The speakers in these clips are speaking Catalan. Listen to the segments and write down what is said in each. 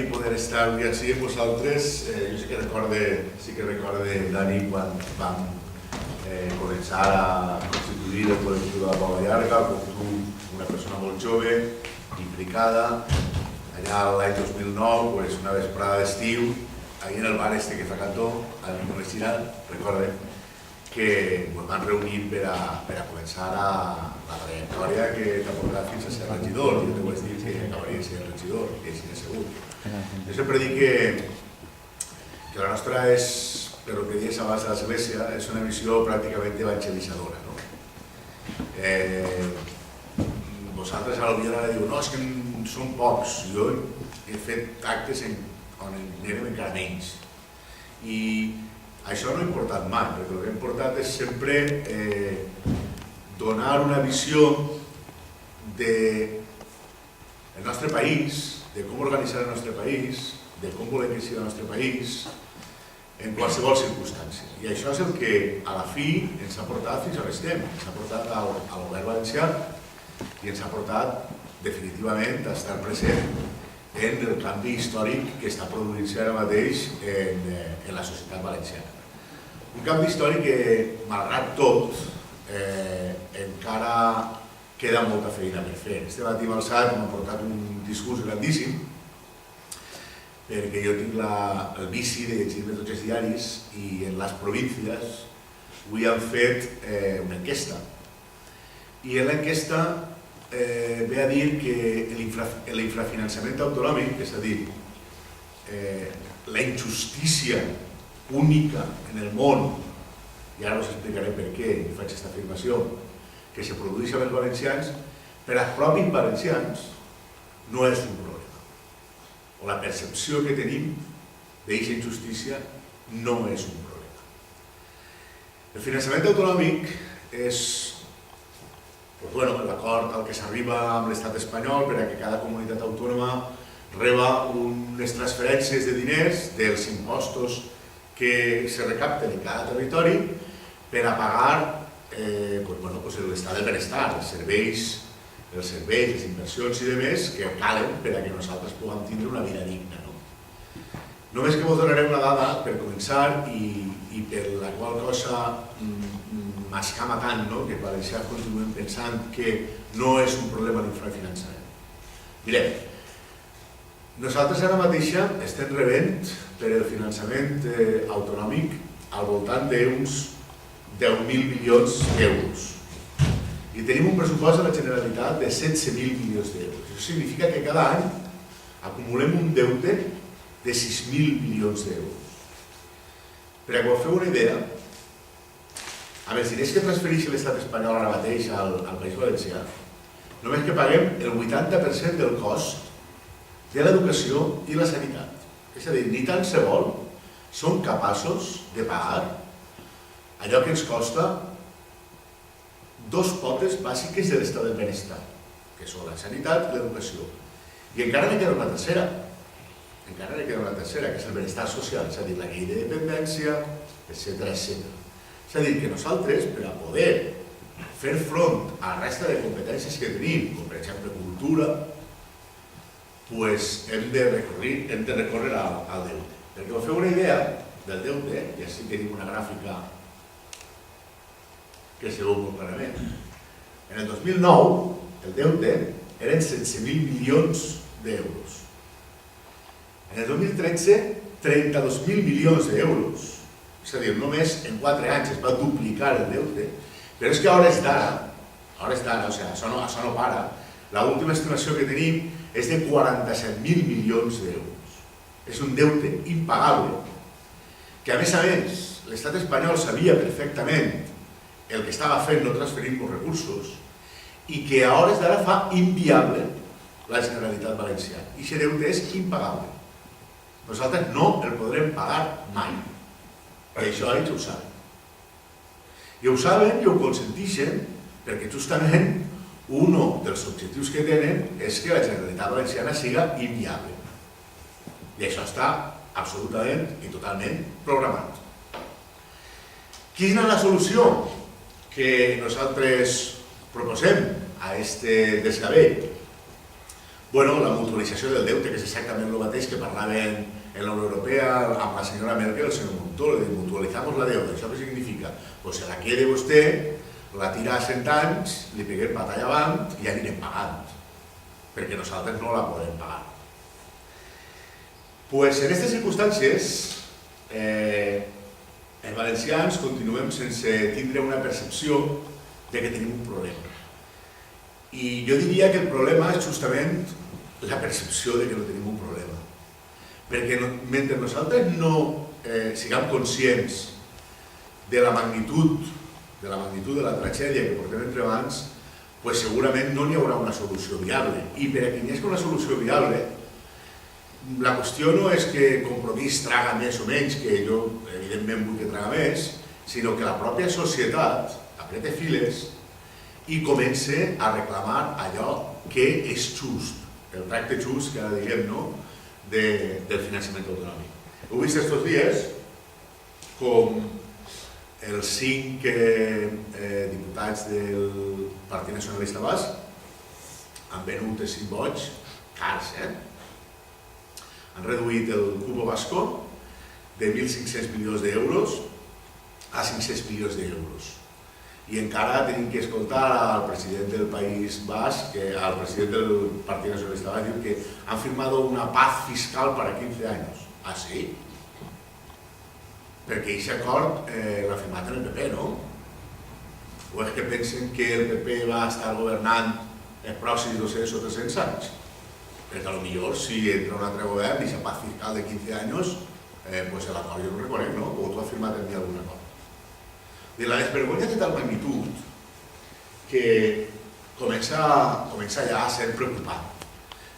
mi poder estar un dia així amb vosaltres. Jo sí que recorde, Dani, quan vam començar a constituir el col·lectiu de la Pobla Llarga, com tu, una persona molt jove, implicada. Allà l'any 2009, una vesprada d'estiu, ahir en el bar este que fa cantó, a l'Universitat, recorde, que ens vam reunir per a començar la trajectòria que t'ha portat fins a ser regidor. Jo t'ho vaig dir que acabaria sent regidor, que és segur. Jo sempre dic que la nostra és, per el que dius abans de l'Església, és una missió pràcticament evangelitzadora. Vosaltres a l'Oviedo ara diu, no, és que són pocs. Jo he fet actes on n'érem encara menys. I això no ha importat mai, perquè el que ha importat és sempre donar una visió del nostre país, de com organitzar el nostre país, de com volem que sigui el nostre país, en qualsevol circumstància. I això és el que a la fi ens ha portat fins on estem. Ens ha portat al govern valencià i ens ha portat definitivament a estar present en el canvi històric que està produint-se ara mateix en la societat valenciana. Un canvi històric que, malgrat tot, encara queda molta feina per fer. Este matí m'ha portat un discurs grandíssim, perquè jo tinc el vici de llegir-me tots els diaris i en les províncies avui han fet una enquesta. I en l'enquesta ve a dir que l'infrafinançament autonòmic, és a dir, la injustícia única en el món, i ara us explicaré per què faig aquesta afirmació, que se produeix amb els valencians, per als propis valencians no és un problema. O la percepció que tenim d'aquesta injustícia no és un problema. El finançament autonòmic és l'acord al que s'arriba amb l'estat espanyol per a que cada comunitat autònoma reba unes transferències de diners dels impostos que se recapten en cada territori per a pagar l'estat del benestar, els serveis, les inversions i demés que calen per a que nosaltres puguem tindre una vida digna. Només que vos donaré una dada per començar i per la qual cosa m'escama tant que els valencians continuem pensant que no és un problema l'infrafinançament. Mireu, nosaltres ara mateixa estem rebent per el finançament autonòmic al voltant d'uns 10.000 milions d'euros. I tenim un pressupost de la Generalitat de 16.000 milions d'euros. Això significa que cada any acumulem un deute de 6.000 milions d'euros. Per a que us feu una idea, amb els diners que transfereix l'estat espanyol ara mateix al País Valencià, només que paguem el 80% del cost de l'educació i la sanitat. És a dir, ni tan se vol som capaços de pagar allò que ens costa dos potes bàsiques de l'estat del benestar, que són la sanitat i l'educació. I encara n'hi queda una tercera, que és el benestar social, és a dir, la llei de dependència, etc. És a dir, que nosaltres, per a poder fer front a la resta de competències que tenim, com per exemple cultura, hem de recórrer al deute. Perquè us feu una idea del deute, i així tenim una gràfica que se veu molt clarament. En el 2009, el deute eren 16.000 milions d'euros. En el 2013, 32.000 milions d'euros. És a dir, només en 4 anys es va duplicar el deute, però és que a hores d'ara, això no para, l'última estimació que tenim és de 47.000 milions d'euros. És un deute impagable, que a més, l'estat espanyol sabia perfectament el que estava fent no transferint els recursos i que a hores d'ara fa inviable la Generalitat Valenciana. I aquest deute és impagable. Nosaltres no el podrem pagar mai. I això ells ho saben. I ho saben i ho consenteixen perquè justament un dels objectius que tenen és que la Generalitat Valenciana siga inviable. I això està absolutament i totalment programat. Quina és la solució que nosaltres proposem a aquest desgavell? Bueno, la mutualització del deute, que és exactament el mateix que parlaven en la Unió Europea amb la senyora Merkel i el senyor Montoro, de mutualitzamos la deuda. Això què significa? Pues se la quiere vostè, la tira a 100 anys, li peguem batalla avant i ja anirem pagant, perquè nosaltres no la podem pagar. Pues en aquestes circumstàncies, els valencians continuem sense tindre una percepció de que tenim un problema. I jo diria que el problema és justament la percepció de que no tenim un problema. Perquè mentre nosaltres no siguem conscients de la magnitud de la tragèdia que portem entre mans, pues segurament no n'hi haurà una solució viable. I per a qui n'hi hagi una solució viable, la qüestió no és que Compromís traga més o menys, que jo evidentment vull que traga més, sinó que la pròpia societat apreta files i comença a reclamar allò que és just, el tracte just que ara diguem, no?, del finançament autonòmic. Heu vist estos dies com els 5 diputats del Partit Nacionalista Basc han venut els 5 vots cars, han reduït el cupo basco de 1.500 milions d'euros a 500 milions d'euros. I encara tenim que escoltar al president del País Basc, al president del Partit Nacionalista Basc, que han firmat una paz fiscal para 15 anys. Ah, sí? Perquè aquest acord l'ha firmat el PP, no? O és que pensen que el PP va estar governant els pròxims 200 o 300 anys? Perquè potser si entra un altre govern i aquesta paz fiscal de 15 anys, pues l'acord jo no ho reconec, no? O tu has firmat en mi algun acord. De la desvergonya de tal magnitud que comença ja a ser preocupant.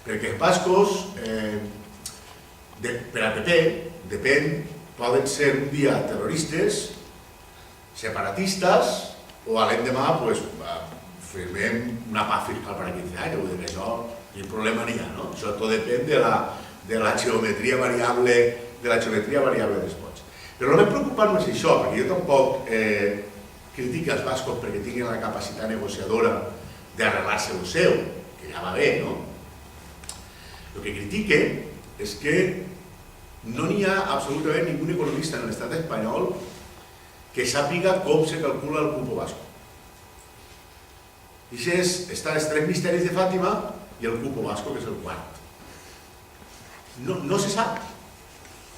Perquè els bascos, per al PP, depèn, poden ser un dia terroristes, separatistes, o a l'endemà firmem una paz fiscal per a 15 anys. Vull dir que això, ni problema n'hi ha, no? Això tot depèn de la geometria variable dels vots. Però el més preocupant no és això, perquè jo tampoc critico els bascos perquè tinguin la capacitat negociadora d'arreglar-se el seu, que ja va bé, no? El que critique és que no n'hi ha absolutament ningú economista en l'estat espanyol que sàpiga com se calcula el cupo basco. I estan els 3 misteris de Fàtima i el cupo basco, que és el quart. No se sap.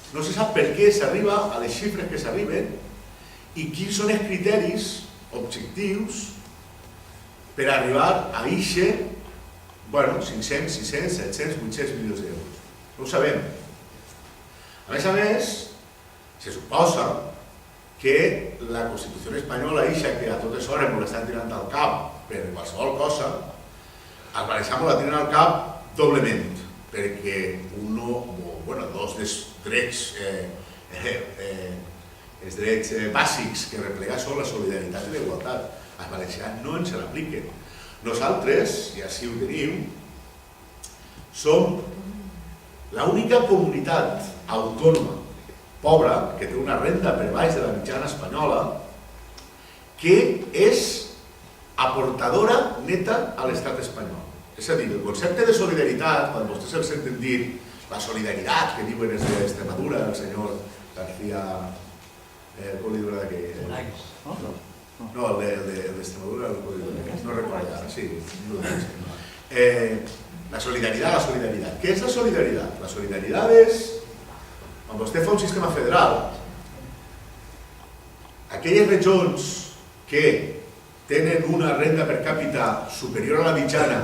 No se sap per què s'arriba a les xifres que s'arriben i quins són els criteris objectius per arribar a eixe, 500, 600, 700, 800 milions d'euros. No ho sabem. A més, se suposa que la Constitució espanyola, eixa que a totes hores ens l'estan tirant al cap per qualsevol cosa, al valencià ens la tiren al cap doblement, perquè dos dels drets bàsics que replega són la solidaritat i la igualtat. Els valencians no ens l'apliquen. Nosaltres, i així ho tenim, som l'única comunitat autònoma pobra que té una renda per baix de la mitjana espanyola que és aportadora neta a l'estat espanyol. És a dir, el concepte de solidaritat, quan vostès el senten dir la solidaritat que diuen els d'Extremadura, el senyor García, com li diuen d'aquell? No, el d'Extremadura, no recordo ara, sí. La solidaritat. Què és la solidaritat? La solidaritat és, quan vostè fa un sistema federal, aquelles regions que tenen una renda per càpita superior a la mitjana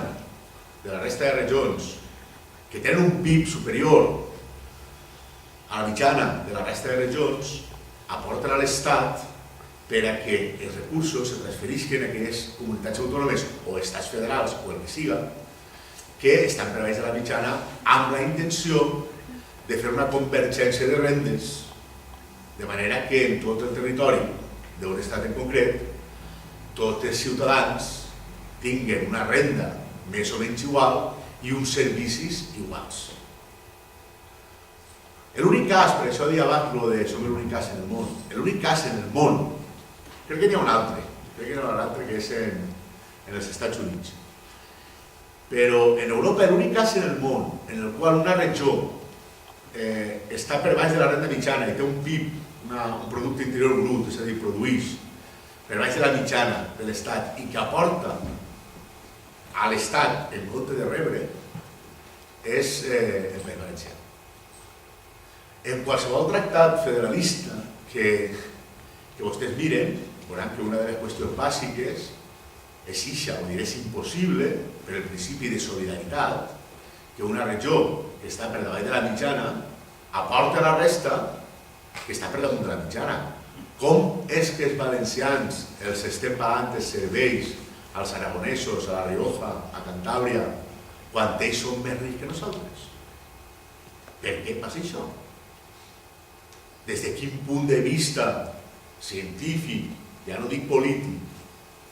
de la resta de regions, que tenen un PIB superior a la mitjana de la resta de regions, aporten a l'Estat per a que els recursos se transferisquen a aquelles comunitats autònomes o estats federals o el que siga, que estan per baix de la mitjana amb la intenció de fer una convergència de rendes, de manera que en tot el territori d'un estat en concret tots els ciutadans tinguin una renda més o menys igual i uns servicis iguals. L'únic cas, per això deia abans som l'únic cas en el món, l'únic cas en el món, crec que n'hi ha un altre, que és en els Estats Units. però en Europa l'únic cas en el món en el qual una regió està per baix de la renda mitjana i té un PIB, un producte interior brut, és a dir, produeix per baix de la mitjana de l'Estat i que aporta a l'Estat en compte de rebre, és el País Valencià. En qualsevol tractat federalista que vostès miren, veuran que una de les qüestions bàsiques és ixa, o diré, és impossible, per el principi de solidaritat, que una regió que està per davall de la mitjana aporta a la resta que està per damunt de la mitjana. Com és que els valencians els estem pagant els serveis als aragonesos, a la Rioja, a Cantàbria, quan ells són més rics que nosaltres? Per què passa això? Des de quin punt de vista científic, ja no dic polític,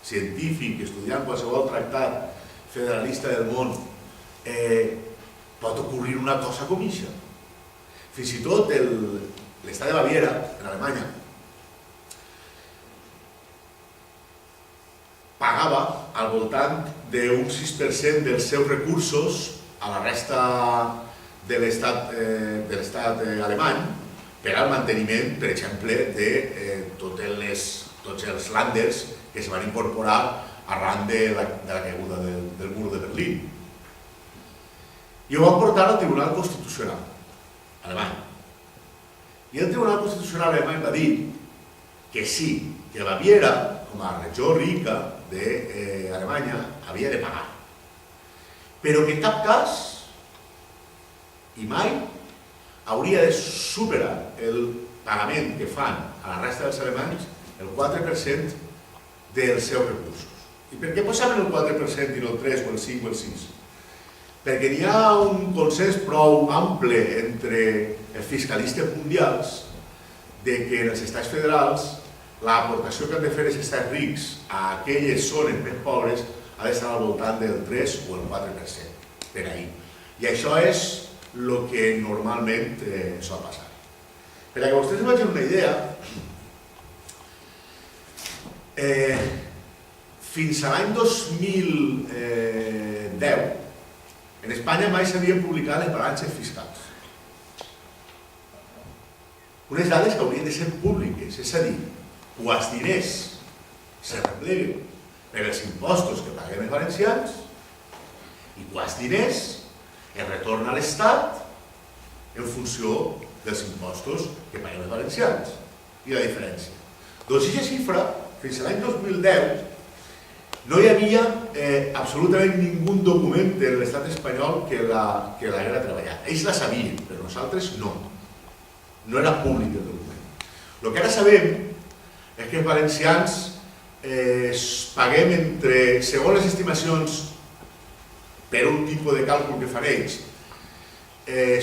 científic, estudiant qualsevol tractat federalista del món, pot ocorrir una cosa com això? Fins i tot l'estat de Baviera, en Alemanya, pagava al voltant d'un 6% dels seus recursos a la resta de l'estat alemany per al manteniment, per exemple, de tots els lànders que es van incorporar arran de la caiguda del mur de Berlín. I ho van portar al Tribunal Constitucional alemany. I el Tribunal Constitucional alemany va dir que sí, que Baviera, com a regió rica d'Alemanya, havia de pagar. Però que en cap cas, i mai, hauria de superar el pagament que fan a la resta dels alemanys el 4% dels seus recursos. I per què posaven el 4% i no el 3 o el 5 o el 6? Perquè n'hi ha un consens prou ample entre els fiscalistes mundials de que en els estats federals l'aportació que han de fer els estats rics a aquelles zones més pobres ha d'estar al voltant del 3 o el 4% per ahir. I això és el que normalment sol passar. Per a que vostès es facin una idea, fins a l'any 2010 en Espanya mai s'havien publicat les balances fiscals. Unes dades que haurien de ser públiques, és a dir, quants diners se repleguen per els impostos que paguem els valencians i quants diners es retorna a l'Estat en funció dels impostos que paguem els valencians i la diferència. Doncs aquesta xifra, fins a l'any 2010, no hi havia absolutament ningú document de l'estat espanyol que l'haguera treballat. Ells la sabien, però nosaltres no. No era públic el document. El que ara sabem és que els valencians paguem entre, segons les estimacions, per un tipus de càlcul que fan ells,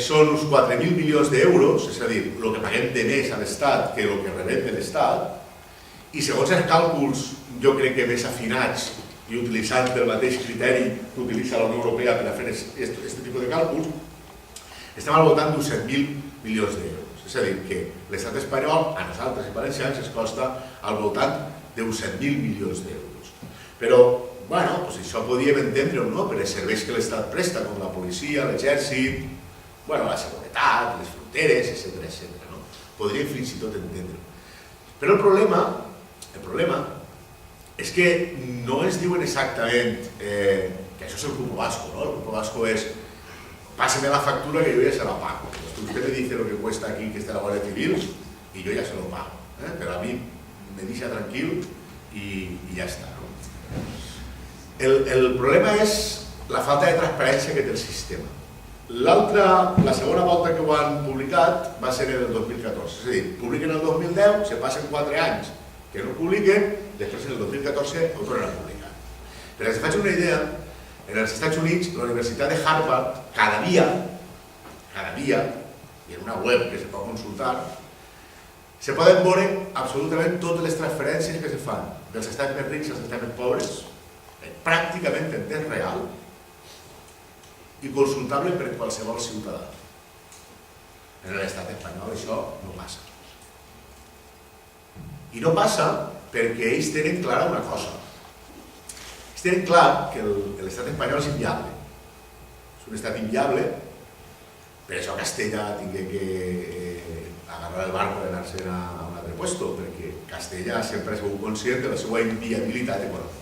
són uns 4.000 milions d'euros, és a dir, el que paguem de més a l'Estat que el que rebem de l'Estat, i segons els càlculs, jo crec que més afinats i utilitzant el mateix criteri que utilitza la Unió Europea per a fer aquest tipus de càlculs, estem al voltant d'uns 7.000 milions d'euros. És a dir, que l'estat espanyol, a nosaltres i valencians, es costa al voltant d'uns 7.000 milions d'euros. Però, bueno, això podíem entendre-ho, no?, per els serveis que l'Estat presta, com la policia, l'exèrcit, la seguretat, les fronteres, etc. Podríem fins i tot entendre-ho. Però el problema és que no es diuen exactament que això és el Grupo Vasco, ¿no? El Grupo Vasco es, páseme la factura que yo ya se la pago. Usted me dice lo que cuesta aquí que esté la Guardia Civil y yo ya se lo pago. Pero a mí me deixa tranquil y ya está. El problema és la falta de transparència que té el sistema. La segona volta que ho han publicat va ser en el 2014. És a dir, publiquen el 2010, se passen 4 anys que no publiquen, després en el 2014 ho tornen a publicar. Per a que se faci una idea, en els Estats Units, la Universitat de Harvard, cada dia, i en una web que se pot consultar, se poden veure absolutament totes les transferències que se fan dels estats més rics als estats més pobres, pràcticament en temps real, i consultable per qualsevol ciutadà. En l'estat espanyol això no passa. I no passa perquè ells tenen clara una cosa. Ells tenen clar que l'estat espanyol és inviable. un estat inviable, per això Castella tingui que agarrar el barco i anar-se'n a un altre puesto, perquè Castella sempre ha sigut conscient de la seva inviabilitat econòmica.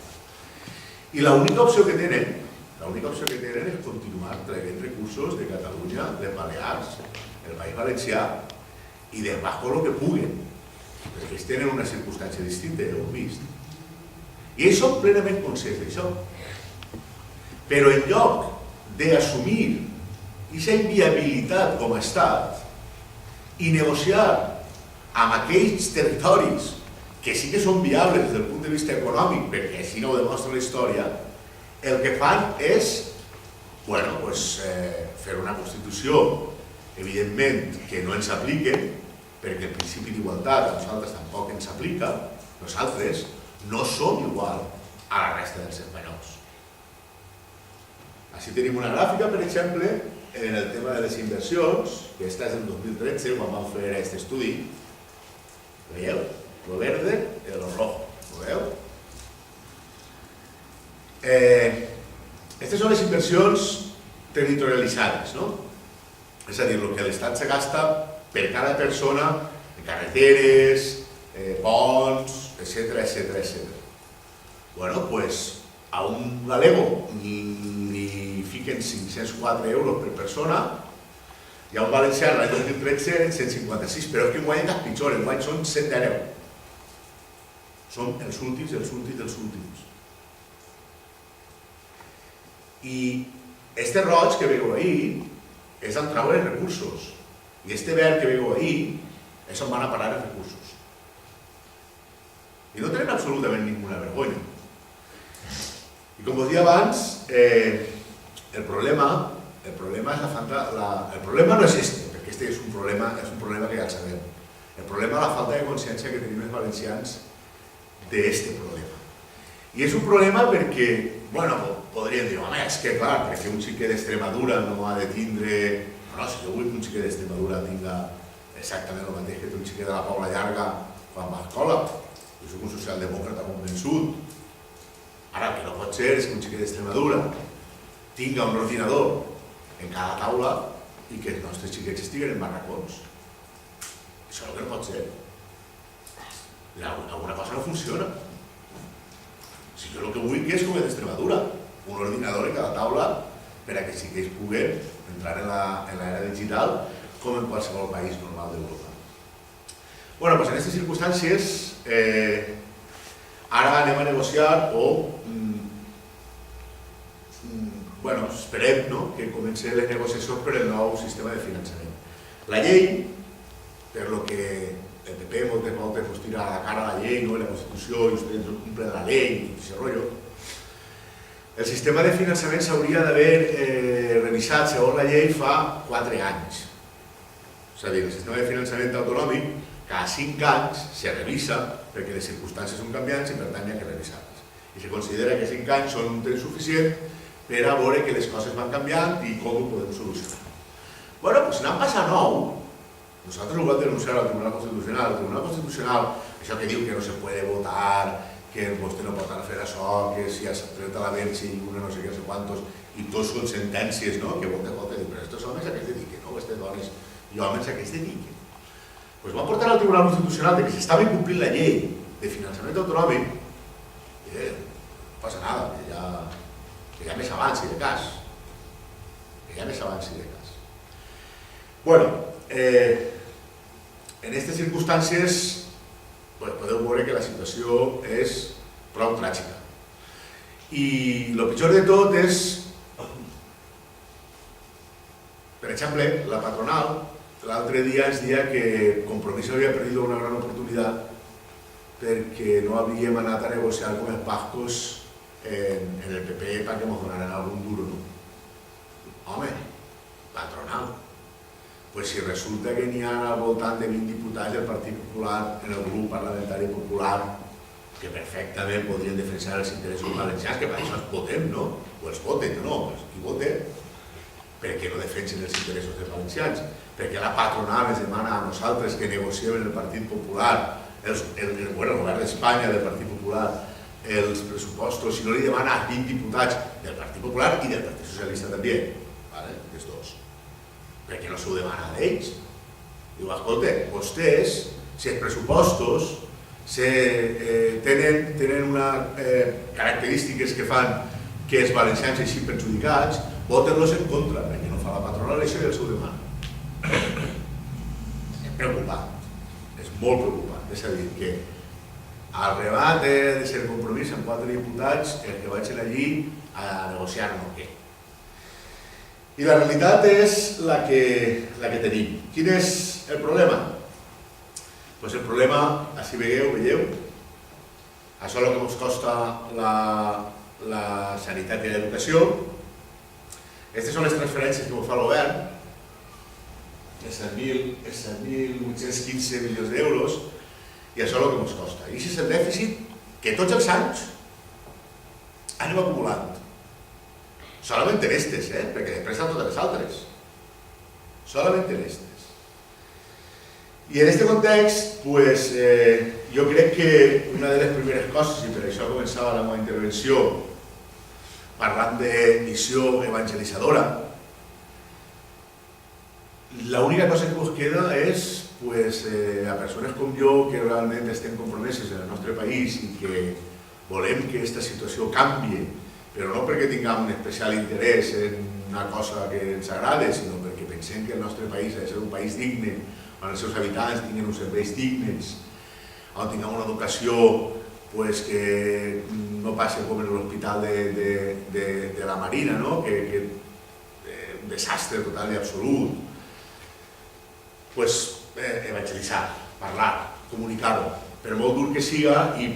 I l'única opció que tenen és continuar traient recursos de Catalunya, de Balears, el País Valencià i del Bajo el que puguen, perquè ells tenen una circumstància distinta, ja ho heu vist. I ells són plenament conscients d'això. Però en lloc d'assumir aquesta inviabilitat com a estat i negociar amb aquells territoris que sí que són viables des del punt de vista econòmic, perquè així no ho demostra la història, el que fan és fer una Constitució, evidentment, que no ens apliquen, perquè el principi d'igualtat a nosaltres tampoc ens aplica, nosaltres no som igual a la resta dels espanyols. Així tenim una gràfica, per exemple, en el tema de les inversions, que aquesta és del 2013, quan vam fer aquest estudi. Veieu? Lo verde i lo rojo. Ho veieu? Aquestes són les inversions territorialitzades, no? És a dir, el que l'Estat se gasta per cada persona en carreteres, ponts, etc. Bueno, pues a un galego li fiquen 504 euros per persona i a un valencià l'any 2013 eren 156, però és que enguany és pitjor, enguany són 110. Són els últims, els últims. I este roig que veieu ahí és on trauen els recursos i este verd que veieu ahí és on van a parar els recursos. I no tenen absolutament ninguna vergonya. I com us deia abans, el problema no és este, perquè este és un problema que ja el sabem. El problema és la falta de consciència que tenim els valencians d'este problema. I és un problema perquè, podríem dir, home, és que clar, perquè un xiquet d'Extremadura no ha de tindre... No, si jo vull que un xiquet d'Extremadura tinga exactament el mateix que un xiquet de la Pobla Llarga quan va a escola. Jo soc un socialdemòcrata convençut. Ara, el que no pot ser és que un xiquet d'Extremadura tinga un ordinador en cada taula i que els nostres xiquets estiguen en barracons. Això és el que no pot ser. Alguna cosa no funciona. Si jo el que vull és com el d'Extremadura, un ordinador en cada taula per a que sí que ells puguen entrar en l'era digital com en qualsevol país normal d'Europa. Bueno, doncs en aquestes circumstàncies ara anem a negociar o esperem que comencin les negociacions per al nou sistema de finançament. La llei, per lo que el PP moltes voltes ens tira a la cara a la llei, la Constitució, i ustedes no cumplen la llei, i aquest rotllo. El sistema de finançament s'hauria d'haver revisat, segons la llei, fa 4 anys. És a dir, el sistema de finançament autonòmic, cada 5 anys se revisa perquè les circumstàncies són canviants i per tant hi ha que revisar-les. I se considera que 5 anys són un temps suficient per a veure que les coses van canviant i com ho podem solucionar. Bueno, doncs n'han passat 9. Nosaltres ho vam denunciar al Tribunal Constitucional. El Tribunal Constitucional, això que diu que no se puede votar, que vostè no pot anar a fer això, que si has tret a la verge i una no sé què, no sé quantos, i tots són sentències, no? Que volta, però estos homes a què es dediquen, no? Aquestes dones i homes a què es dediquen. Doncs van portar al Tribunal Constitucional que s'estava incomplint la llei de finançament autonòmic i no passa nada, que ja més avanci de cas. Bueno, en aquestes circumstàncies podeu veure que la situació és prou tràgica. I el pitjor de tot és, per exemple, la patronal l'altre dia ens deia que Compromís havia perdut una gran oportunitat perquè no havíem anat a negociar com els pactos en el PP perquè ens donaran algun duro. Home, patronal. Pues si resulta que n'hi ha al voltant de 20 diputats del Partit Popular en el grup parlamentari popular que perfectament podrien defensar els interessos valencians, que per això els votem, no? O els voten, no? Qui voten? Perquè no defensen els interessos dels valencians. Perquè la patronal ens demana a nosaltres que negociem el Partit Popular, el govern d'Espanya del Partit Popular, els pressupostos, si no li demana a 20 diputats del Partit Popular i del Partit Socialista també. perquè no s'ho demana d'ells. Diu, escolta, vostès, si els pressupostos tenen unes característiques que fan que els valencians així perjudicats, voten-los en contra, perquè no fa la patronal això i el seu demana. És preocupant, és molt preocupant. És a dir, que al rebat de ser compromís amb 4 diputats el que vagin allí a negociar no què. I la realitat és la que tenim. Quin és el problema? Doncs el problema, així veieu, això és el que ens costa la sanitat i l'educació. Aquestes són les transferències que ens fa el govern, els 7.815 milions d'euros, i això és el que ens costa. I això és el dèficit que tots els anys anem acumulant. Solament en estes, perquè després són totes les altres. Solament en estes. I en aquest context, jo crec que una de les primeres coses, i per això començava la meva intervenció, parlant de missió evangelitzadora, l'única cosa que ens queda és a persones com jo que realment estem compromeses en el nostre país i que volem que aquesta situació canvie, però no perquè tinguem un especial interès en una cosa que ens agrada, sinó perquè pensem que el nostre país ha de ser un país digne, on els seus habitants tinguin uns serveis dignes, on tinguem una educació que no passi com en l'hospital de la Marina, que un desastre total i absolut. Evangelitzar, parlar, comunicar-ho, per molt dur que siga i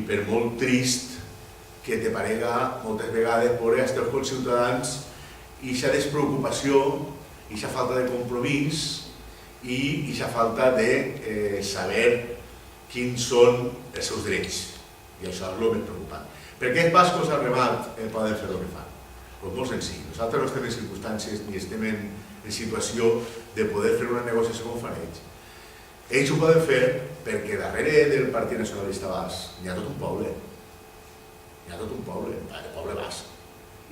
per molt trist que te parega moltes vegades veure els teus conciutadans i aquesta despreocupació, i aquesta falta de compromís i aquesta falta de saber quins són els seus drets. I això és el més preocupant. Per què els bascos al remat poden fer el que fan? Doncs molt senzill. Nosaltres no estem en circumstàncies ni estem en situació de poder fer una negociació com fan ells. Ells ho poden fer perquè darrere del Partit Nacionalista Basc hi ha tot un poble. Hi ha tot un poble, el poble basc.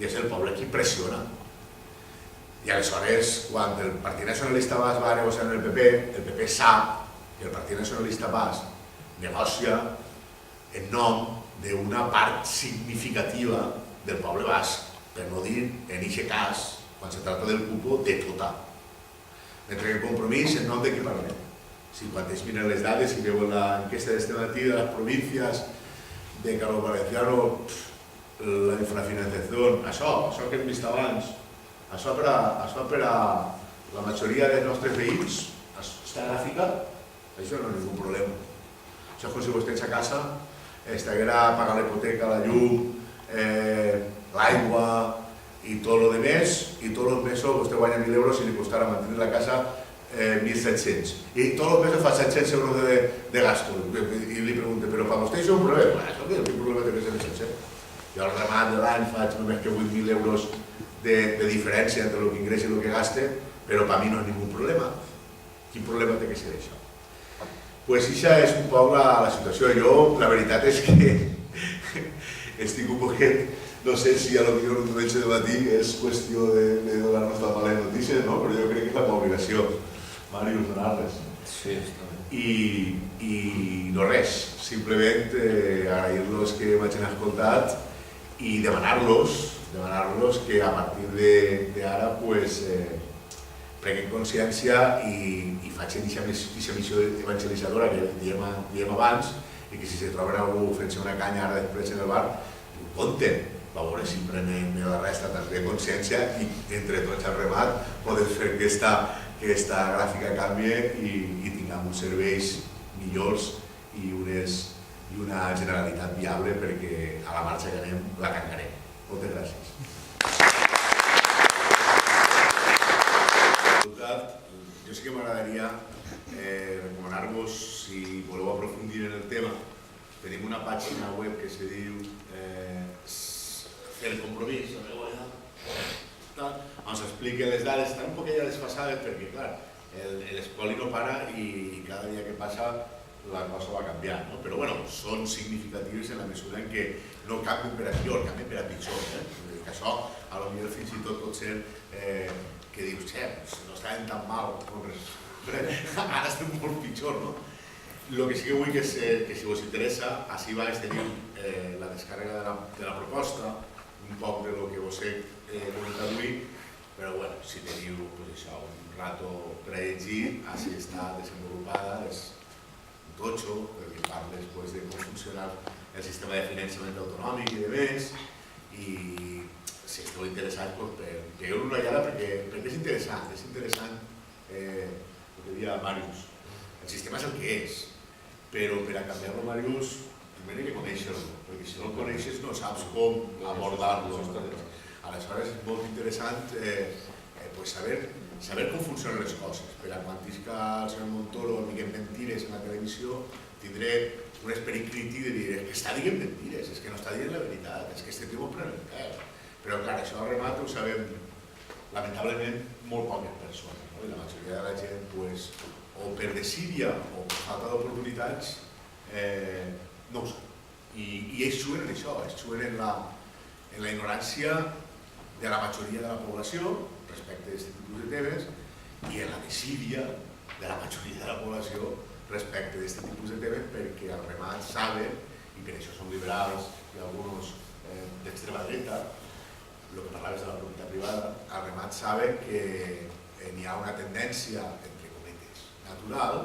I és el poble qui pressiona. I aleshores, quan el Partit Nacionalista Basc va negociar amb el PP sap que el Partit Nacionalista Basc negocia en nom d'una part significativa del poble basc, per no dir, en aquest cas, quan se tracta del cupo, de tota. Mentre que el compromís, en nom de què parlem? Si quan ells miren les dades i veuen l'enquesta d'este matí de les províncies de que a lo valenciano la infrafinanciació, això que hem vist abans, això per a la majoria dels nostres veïns, aquesta gràfica, això no és ningú problema. Això és com si vostè a casa estiguera pagant la hipoteca, la llum, l'aigua i tot el més, i tots els mesos vostè guanya 1.000 euros i li costarà mantenir la casa 1.700. I tots els mesos fa 700 euros de gasto. I li pregunto, però per vostè això és un problema? Això què és un problema de 700? Jo al remat de l'any faig només que 8.000 euros de diferència entre el que ingressa i el que gaste, però per mi no és ningú problema. Quin problema té que ser això? Doncs això és un poc la situació. Jo, la veritat és que estic un poquet, no sé si a lo millor un diumenge de matí és qüestió de donar-nos la mala notícia, però jo crec que és la meva obligació, Màrius, donar-les. Sí, està bé. I no res, simplement agrair-los que m'hagin escoltat i demanar-los que a partir d'ara prenguin consciència i facin aquesta missió evangelitzadora que diem abans, i que si se troben algú fent-se una canya ara després en el bar, ho compten, va veure si prenen la resta també de consciència i entre tots al remat podem fer que aquesta gràfica canvie i tinguem uns serveis millors i una generalitat viable perquè a la marxa que anem la tancarem. Moltes gràcies. Jo sí que m'agradaria recomanar-vos, si voleu aprofundir en el tema, tenim una pàgina web que se diu Fer el compromís, on s'expliquen les dades, estan un poc ja desfasades perquè, clar, l'espoli no para i cada dia que passa la cosa va canviant, però bueno, són significatives en la mesura en què no canvien per a millor, canvien per a pitjor. Això, a lo millor fins i tot pot ser que dius, no estàvem tan mal, ara estem molt pitjor, no? El que sí que vull que si us interessa, així vaig tenir la descàrrega de la proposta, un poc de lo que vos he comentat avui, però bueno, si teniu un rato per a llegir, així està desenvolupada, és un totxo, perquè parles de com funciona el sistema de finançament autonòmic i de més, i si esteu interessats, veieu-lo una ullada perquè és interessant, el que deia Màrius. El sistema és el que és, però per a canviar-lo, Màrius, primer hi ha que conèixer-lo, perquè si no el coneixes no saps com abordar-lo. Aleshores és molt interessant saber com funcionen les coses. Per a quan tisca el senyor Montoro diguem mentires en la televisió, tindré un esperit crític de dir que està dient mentires, és que no està dient la veritat, és que este tio ho pren el pèl. Però clar, això al remat ho sabem lamentablement molt poques persones, i la majoria de la gent o per desídia o per falta d'oportunitats no ho sap. I ells juguen en això, ells juguen en la ignorància de la majoria de la població respecte a aquest tipus de temes i en la desídia de la majoria de la població respecte a aquest tipus de temes perquè al remat saben, i per això són liberals i alguns d'extrema dreta, el que parlaves de la propietat privada, al remat saben que n'hi ha una tendència, entre cometes, natural,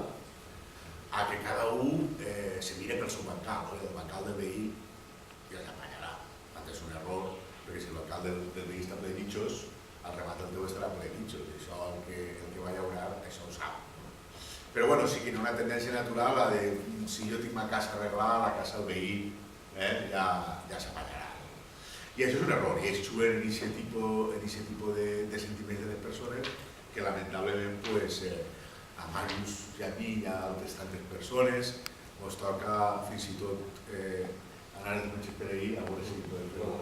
a que cada un se mire pel seu bancal, el bancal del veí ja s'apanyarà. És un error, perquè si el bancal del veí està ple de bitxos, al remat del teu estarà ple de bitxos, i això el que va llaurar, això ho sap. Però bueno, sí que hi ha una tendència natural a de si jo tinc ma casa arreglada, la casa del veí ja s'apanyarà. I això és un error, i ells juguen en aquest tipus de sentiments de les persones que lamentablement a Màrius i a mi i a altres tantes persones ens toca fins i tot anar de menys per ahir a veure si podem fer-ho.